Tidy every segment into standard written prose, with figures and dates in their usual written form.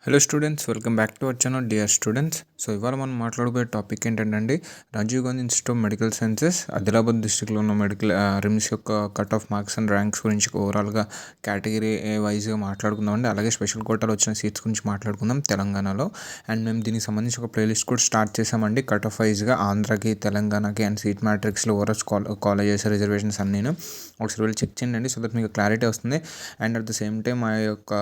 Hello students, welcome back to our channel dear students. So ఇవాళ మనం మాట్లాడబోయే topic ఏంటంటే Rajiv Gandhi institute of medical sciences Adilabad డిస్ట్రిక్ట్లో ఉన్న మెడికల్ రిమ్స్ యొక్క cut off marks and ranks గురించి ఓవరాల్గా కేటగిరీ వైజ్గా మాట్లాడుకుందామండి. అలాగే స్పెషల్ కోటాలో వచ్చిన సీట్స్ గురించి మాట్లాడుకుందాం తెలంగాణలో. అండ్ మేము దీనికి సంబంధించి ఒక ప్లేలిస్ట్ కూడా స్టార్ట్ చేసామండి, కట్ ఆఫ్ వైజ్గా ఆంధ్రాకి, తెలంగాణకి అండ్ సీట్ మ్యాట్రిక్స్లో ఓవరాల్ కాలేజెస్ రిజర్వేషన్స్ అన్నీ ఒకసారి వెళ్ళి చెక్ చేయండి, సో దట్ మీకు క్లారిటీ వస్తుంది. And at the same time మా యొక్క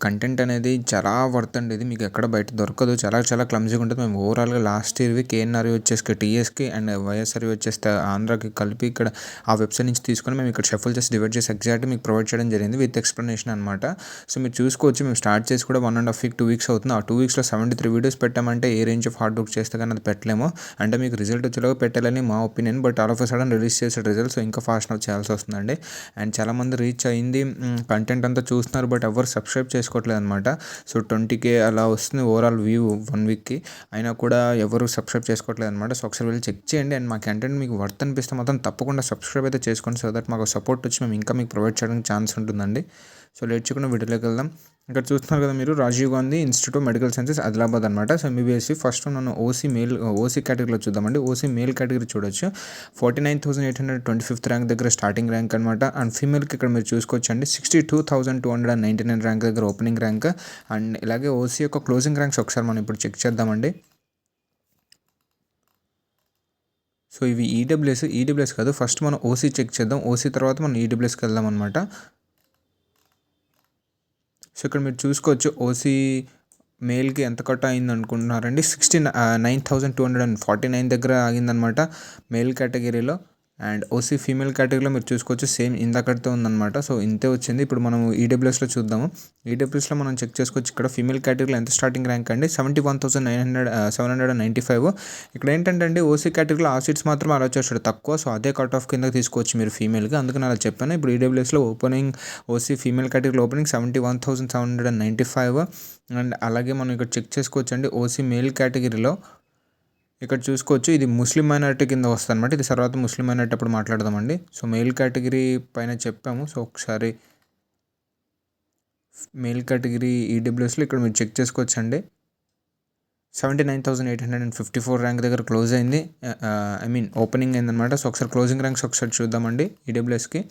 కంటెంట్ అనేది చాలా వర్త్ అండి. ఇది మీకు ఎక్కడ బయట దొరకదు, చాలా చాలా క్లమ్జీగా ఉంటుంది. మేము ఓవరాల్గా లాస్ట్ ఇయర్వి కేఎన్ఆర్వి వచ్చేసి టీఎస్కి అండ్ వైఎస్ఆర్వి వచ్చేస్తే ఆంధ్రాకి కలిపి ఇక్కడ ఆ వెబ్సైట్ నుంచి తీసుకొని మేము ఇక్కడ షఫల్ చేసి డివైడ్ చేసి ఎగ్జాక్ట్ మీకు ప్రొవైడ్ చేయడం జరిగింది విత్ ఎక్స్ప్లెనేషన్ అనమాట. సో మీరు చూసుకోవచ్చు, మేము స్టార్ట్ చేసి కూడా 1.5 week 2 weeks అవుతుంది. ఆ 2 weeksలో 73 వీడియోస్ పెట్టామంటే ఏ రేంజ్ ఆఫ్ హార్డ్ వర్క్ చేస్తే కానీ అది పెట్టలేము. అంటే మీకు రిజల్ట్ వచ్చేలాగా పెట్టాలని మా opinion, but all of a sudden release చేసే రిజల్ట్స్ ఇంకా ఫాస్ట్ చేయాల్సి వస్తుందండి. అండ్ చాలామంది రీచ్ అయింది, కంటెంట్ అంతా చూస్తున్నారు, బట్ ఎవరు సబ్స్క్రైబ్ చేసుకోవట్లేదు అనమాట. సో 20K అలా వస్తుంది ఓవరాల్ వ్యూ 1 weekకి, అయినా కూడా ఎవరు సబ్స్క్రైబ్ చేసుకోవట్లేదు అనమాట. సో ఒకసారి వెళ్ళి చెక్ చేయండి. అండ్ మా కంటెంట్ మీకు వర్త్ అనిపిస్తే మాత్రం తప్పకుండా సబ్స్క్రైబ్ అయితే చేసుకోండి, సో దట్ మాకు సపోర్ట్ వచ్చి మేము ఇంకా మీకు ప్రొవైడ్ చేయడానికి ఛాన్స్ ఉంటుందండి. సో లేట్ చేయకుండా వీడియోలోకి వెళ్దాం. ఇక్కడ చూస్తున్నారు కదా మీరు, Rajiv Gandhi institute of medical sciences Adilabad అనమాట. సో ఎంబీబీఎస్సీ ఫస్ట్ నన్ను ఓసీ కేటగిరీలో చూద్దామండి. ఓసీ మేల్ కేటగిరీ చూడొచ్చు, 49,825th ర్యాంక్ దగ్గర స్టార్టింగ్ ర్యాంక్ అనమాట. అండ్ ఫీమేల్కి ఇక్కడ మీరు చూసుకోవచ్చు అండి, 62,299 ర్యాంక్ దగ్గర ఓపెనింగ్ ర్యాంక్. అండ్ ఇలాగే ఓసీ యొక్క క్లోజింగ్ ర్యాంక్స్ ఒకసారి మనం ఇప్పుడు చెక్ చేద్దామండి. సో ఇవి ఈడబ్ల్యూఎస్ కాదు, ఫస్ట్ మనం ఓసీ చెక్ చేద్దాం, ఓసీ తర్వాత మనం ఈడబ్ల్యూఎస్కి వెళ్దాం అనమాట. సో ఇక్కడ మీరు చూసుకోవచ్చు, ఓసీ మేల్కి ఎంత కట్ అయింది అనుకుంటున్నారండి, 69,249 దగ్గర ఆగిందనమాట మేల్ కేటగిరీలో. అండ్ ఓసీ ఫీమేల్ కేటగిరీలో మీరు చూసుకోవచ్చు, సేమ్ ఇందాకటితో ఉందన్నమాట. సో ఇంతే వచ్చింది. ఇప్పుడు మనం ఈడబ్ల్యూఎస్లో చూద్దాము. ఈడబ్ల్యూఎస్లో మనం చెక్ చేసుకోవచ్చు, ఇక్కడ ఫీమేల్ కేటగిరీలో ఎంత స్టార్టింగ్ ర్యాంక్ అండి, 71,795. ఇక్కడ ఏంటంటే అండి, ఓసీ కేటగిరీలో ఆ సీట్స్ మాత్రం అలా చేస్తాడు తక్కువ, సో అదే కట్ ఆఫ్ కింద తీసుకోవచ్చు మీరు ఫీమేల్గా, అందుకని అలా చెప్పాను. ఇప్పుడు ఈడబ్ల్యూఎస్లో ఓపెనింగ్ ఓసీ ఫీమేల్ కేటగిరీలో ఓపెనింగ్ 71,795. అండ్ అలాగే మనం ఇక్కడ చెక్ చేసుకోవచ్చు అండి, ఓసీ మేల్ కేటగిరీలో ఇక్కడ చూసుకోవచ్చు, ఇది ముస్లిం మైనారిటీ కింద వస్తుంది అనమాట. ఇది తర్వాత ముస్లిం మైనారిటీ అప్పుడు మాట్లాడదామండి. సో మెయిల్ కేటగిరీ పైన చెప్పాము. సో ఒకసారి మెయిల్ కేటగిరీ ఈడబ్ల్యూఎస్లో ఇక్కడ మీరు చెక్ చేసుకోవచ్చు అండి, 79,854 ర్యాంక్ దగ్గర క్లోజ్ అయింది, ఓపెనింగ్ అయిందనమాట. సో ఒకసారి క్లోజింగ్ ర్యాంక్స్ ఒకసారి చూద్దామండి ఈడబ్ల్యూఎస్కి.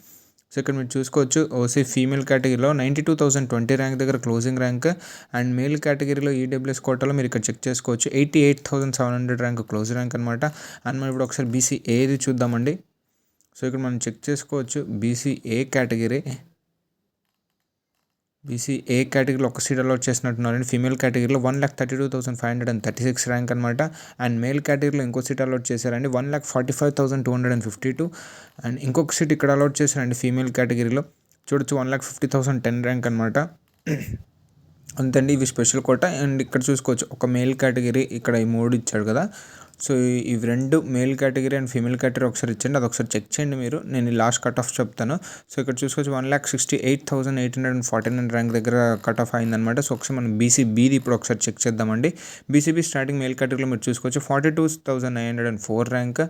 సో ఇక్కడ మీరు చూసుకోవచ్చు, ఓసీ ఫీమేల్ కేటగిరీలో 92,020 ర్యాంక్ దగ్గర క్లోజింగ్ ర్యాంక్. అండ్ మేల్ కేటగిరీలో ఈడబ్ల్యూఎస్ కోటాలో మీరు ఇక్కడ చెక్ చేసుకోవచ్చు, 88,700 ర్యాంక్ క్లోజ్ ర్యాంక్ అనమాట. అండ్ మనం ఇప్పుడు ఒకసారి బీసీఏది చూద్దామండి. సో ఇక్కడ మనం చెక్ చేసుకోవచ్చు, బీసీఏ కేటగిరీలో ఒక సీట్ అలాట్ చేసినట్టున్నారండి. ఫీమేల్ కేటగిరీలో 1,32,536 ర్యాంక్ అనమాట. అండ్ మేల్ కేటగిరీలో ఇంకో సీట్ అలాట్ చేశారండి, 1,45,252. అండ్ ఇంకొక సీట్ ఇక్కడ అలాట్ చేశారండి ఫీమేల్ కేటగిరీలో, చూడొచ్చు 1,50,010 ర్యాంక్ అనమాట. అంతండి ఇవి స్పెషల్ కోటా. అండ్ ఇక్కడ చూసుకోవచ్చు, ఒక మేల్ కేటగిరీ ఇక్కడ ఈ 3 ఇచ్చాడు కదా. సో ఇవి 2 male category and female category ఒకసారి ఇచ్చండి, అది ఒకసారి చెక్ చేయండి మీరు. నేను లాస్ట్ కట్ ఆఫ్ చెప్తాను. సో ఇక్కడ చూసుకోవచ్చు, 1,68,849 ర్యాంక్ దగ్గర కట్ ఆఫ్ అయిందనమాట. సో ఒకసారి మనం బీసీబీది ఇప్పుడు ఒకసారి చెక్ చేద్దామండి. బీసీబీ స్టార్టింగ్ మేల్ కేటగిరీలో మీరు చూసుకోవచ్చు, 42,904 rank.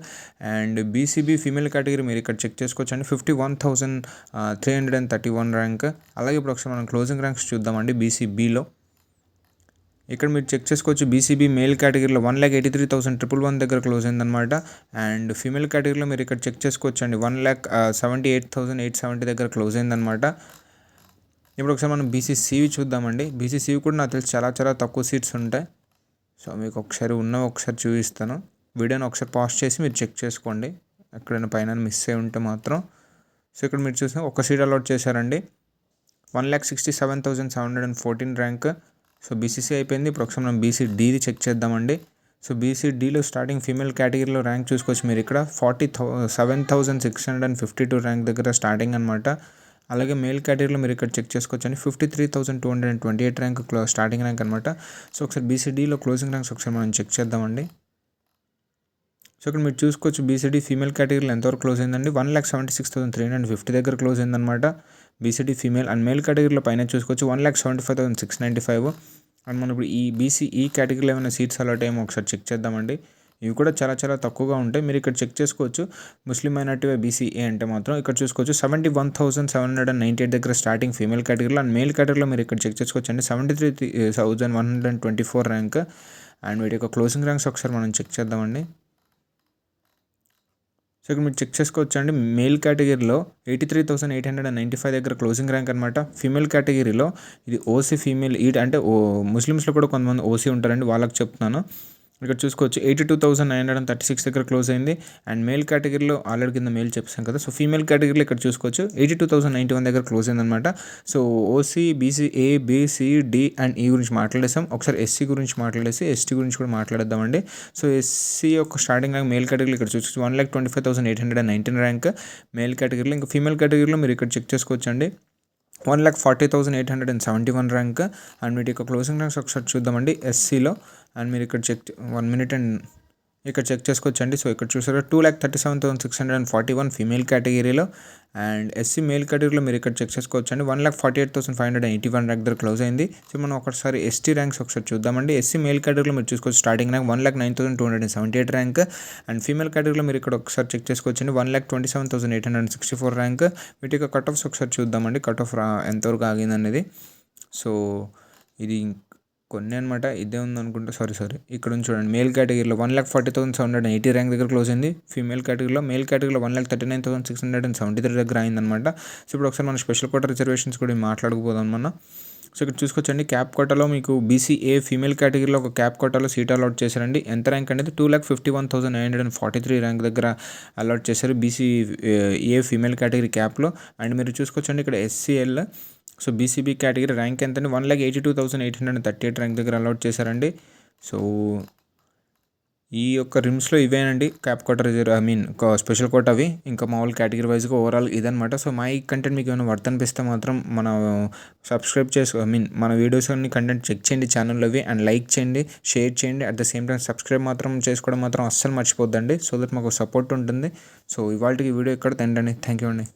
And BCB female category మీరు ఇక్కడ చెక్ చేసుకోవచ్చు అండి, 51,331 ర్యాంక్. అలాగే ఇప్పుడు ఒకసారి మనం క్లోజింగ్ ర్యాంక్స్ చూద్దామండి బీసీబీలో. ఇక్కడ మీరు చెక్ చేసుకోవచ్చు, బీసీబీ మేల్ కేటగిరీలో 1,83,111 దగ్గర క్లోజ్ అయిందనమాట. అండ్ ఫీమేల్ కేటగిరీలో మీరు ఇక్కడ చెక్ చేసుకోవచ్చు అండి, 1,78,870 దగ్గర క్లోజ్ అయిందనమాట. ఇప్పుడు ఒకసారి మనం బీసీసీవి చూద్దామండి. బీసీసీవి కూడా నాకు తెలిసి చాలా చాలా తక్కువ సీట్స్ ఉంటాయి. సో మీకు ఒకసారి చూపిస్తాను. వీడియోని ఒకసారి పాజ్ చేసి మీరు చెక్ చేసుకోండి, ఎక్కడైనా పైన మిస్ అయి ఉంటే మాత్రం. సో ఇక్కడ మీరు చూసిన ఒక సీట్ అలాట్ చేశారండి, 1,67,714 ర్యాంక్. సో బీసీసీ అయిపోయింది. ఇప్పుడు ఒకసారి మనం బీసీడీది చెక్ చేద్దామండి. సో బీసీడీలో స్టార్టింగ్ ఫీమేల్ కేటగిరీలో ర్యాంక్ చూసుకోవచ్చు మీరు ఇక్కడ, 47,652 ర్యాంక్ దగ్గర స్టార్టింగ్ అనమాట. అలాగే మేల్ కేటగిరీలో మీరు ఇక్కడ చెక్ చేసుకోవచ్చు అండి, 53,228 ర్యాంక్ స్టార్టింగ్ ర్యాంక్ అనమాట. సో ఒకసారి బీసీడీలో క్లోజింగ్ ర్యాంక్స్ ఒకసారి మనం చెక్ చేద్దామండి. సో ఇక్కడ మీరు చూసుకోవచ్చు, బీసీడీ ఫీమేల్ కేటగిరీలో ఎంతవరకు క్లోజ్ అయిందండి, 1,76,350 దగ్గర క్లోజ్ అయిందనమాట బీసీడీ ఫీమేల్. అండ్ మేల్ కేటగిరీలో పైన చూసుకోవచ్చు, 1,75,695. అండ్ మనం ఇప్పుడు ఈ బీసీఈ కేటగిరీలో ఏమైనా సీట్స్ అలాట్ ఏమో ఒకసారి చెక్ చేద్దామండి. ఇవి కూడా చాలా చాలా తక్కువగా ఉంటాయి. మీరు ఇక్కడ చెక్ చేసుకోవచ్చు. ముస్లిం మైనారిటీ బీసీఏ అంటే మాత్రం ఇక్కడ చూసుకోవచ్చు 71,798 దగ్గర స్టార్టింగ్ ఫీమేల్ కేటగిరీలో, అండ్ మేల్ కేటగిరీలో మీరు ఇక్కడ చెక్ చేసుకోవచ్చు అండి 73,124 ర్యాంక్. అండ్ వీటి యొక్క క్లోజింగ్ ర్యాంక్స్ ఒకసారి మనం చెక్ చేద్దామండి. సో ఇక్కడ మీరు చెక్ చేసుకోవచ్చు అండి. మేల్ కేటగిరీలో 83,895 దగ్గర క్లోజింగ్ ర్యాంక్ అనమాట. ఫీమేల్ కేటగిరీలో ఇది ఓసీ ఫీమేల్ అంటే ముస్లిమ్స్లో కూడా కొంతమంది ఓసీ ఉంటారండి, వాళ్ళకి చెప్తున్నాను. ఇక్కడ చూసుకోవచ్చు 82,936 దగ్గర క్లోజ్ అయింది. అండ్ మేల్ కేటగిరీలో ఆల్రెడీ కింద మేల్ చెప్పాను కదా. సో ఫీమేల్ కేటగిరీలో ఇక్కడ చూసుకోవచ్చు 82,091 దగ్గర క్లోజ్ అయిందనమాట. So OC, BC, A, B, C, D and E గురించి మాట్లాడేసాం. ఒకసారి ఎస్సీ గురించి మాట్లాడేసి ఎస్టీ గురించి కూడా మాట్లాడేద్దామండి. సో ఎస్సీ యొక్క స్టార్టింగ్ ర్యాంక్ మేల్ కేటగిరీలో ఇక్కడ చూసుకోవచ్చు 1,25,819 ర్యాంక్ మేల్ కేటగిరీలో. ఇంకా ఫీమేల్ కేటగిరీలో మీరు ఇక్కడ చెక్ చేసుకోవచ్చు అండి 1,40,871 ర్యాంక్. అండ్ వీటి యొక్క క్లోజింగ్ ర్యాంక్స్ ఒకసారి చూద్దామండి ఎస్సీలో. అండ్ మీరు ఇక్కడ 1 minute అండ్ ఇక్కడ చెక్ చేసుకోవచ్చండి. సో ఇక్కడ చూసారా 2,37,641 ఫీమేల్ కేటగిరీలో. అండ్ ఎస్సీ మేల్ కేటగిరీలో మీరు ఇక్కడ చెక్ చేసుకోవచ్చండి 1,48,581 ర్యాంక్ దగ్గర క్లోజ్ అయింది. సో మనం ఒకసారి ఎస్టీ ర్యాంక్స్ ఒకసారి చూద్దామండి. ఎస్సీ మేల్ కేటగిరీలో మీరు చూసుకోవచ్చు starting rank 1,09,278 rank. And female కేటగిరీలో మీరు ఇక్కడ ఒకసారి చెక్ చేసుకోవచ్చండి 1,27,864 ర్యాంక్. వీటి యొక్క కట్ ఆఫ్స్ ఒకసారి చూద్దామండి, కట్ ఆఫ్ ఎంతవరకు ఆగింది అనేది. సో ఇది కొన్ని అనమాట, ఇదే ఉందనుకుంటా. సారీ ఇక్కడ నుంచి చూడండి. మేల్ కేటగిరీలో 1,40,780 ర్యాంక్ దగ్గర క్లోజ్ అయింది ఫీమేల్ కేటగిరీలో. మేల్ కేటగిరీలో 1,39,673 దగ్గర అయిందనమాట. సో ఇప్పుడు ఒకసారి మన స్పెషల్ కోటా రిజర్వేషన్స్ కూడా మాట్లాడుకోపోదాం మనం. సో ఇక్కడ చూసుకోవచ్చండి క్యాప్ కోటాలో మీకు బీసీఏ ఫీమేల్ కేటగిరీలో ఒక క్యాప్ కోటాలో సీట్ అలాట్ చేశారండి. ఎంత ర్యాంక్ అనేది 2,51,943 ర్యాంక్ దగ్గర అలాట్ చేశారు బీసీఏ ఫీమేల్ కేటగిరీ క్యాప్లో. అండ్ మీరు చూసుకోవచ్చండి ఇక్కడ SCL so BCB category rank ఎంత అంటే 1,82,838 ర్యాంక్ దగ్గర అలాట్ చేశారండి. సో ఈ యొక్క రిమ్స్లో ఇవేనండి క్యాప్ కోటా స్పెషల్ కోటా అవి. ఇంకా మామూలు కేటగిరీ వైజ్గా ఓవరాల్ ఇదనమాట. సో మా ఈ కంటెంట్ మీకు ఏమైనా వర్త్ అనిపిస్తే మాత్రం సబ్స్క్రైబ్ మన వీడియోస్ అన్ని కంటెంట్ చెక్ చేయండి ఛానల్లో అవి. అండ్ లైక్ చేయండి, షేర్ చేయండి. At the same time subscribe మాత్రం చేసుకోవడం మాత్రం అస్సలు మర్చిపోద్దండి. సో దట్ మాకు సపోర్ట్ ఉంటుంది. సో ఇవాళకి వీడియో ఇక్కడ తిండండి. థ్యాంక్ యూ అండి.